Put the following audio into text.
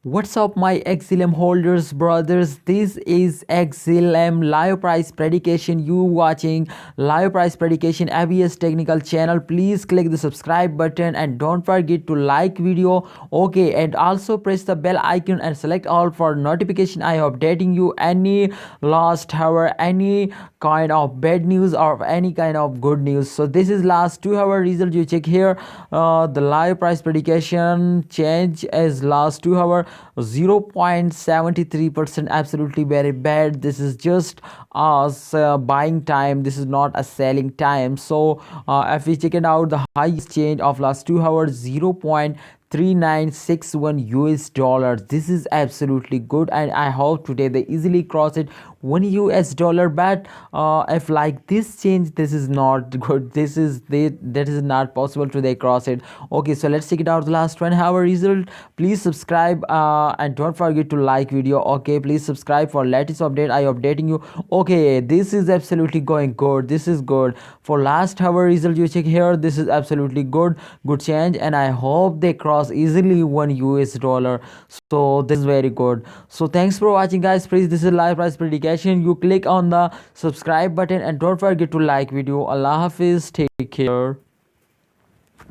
What's up, my XLM holders, brothers? This is XLM Live Price Predication. You watching Live Price Predication ABS technical channel. Please click the subscribe button and don't forget to like video. Okay, and also press the bell icon and select all for notification. I am updating you any last hour, any kind of bad news or any kind of good news. So this is last 2 hour result. You check here. The live price predication change as last 2 hour 0.73%, absolutely very bad. This is just buying time, this is not a selling time. So if we check it out, the highest change of last 2 hours 0.3961 US dollars. This is absolutely good, and I hope today they easily cross it 1 US dollar. But if like this change, this is not good. That is not possible today cross it. Okay, so let's check it out the last 1 hour result. Please subscribe and don't forget to like video. Okay, please subscribe for latest update. I updating you. Okay, this is absolutely going good. This is good. For last hour result, you check here, this is absolutely good change, and I hope they cross easily 1 US dollar. So this is very good. So thanks for watching, guys. Please, this is live price prediction. You click on the subscribe button and don't forget to like video. Allah Hafiz, take care.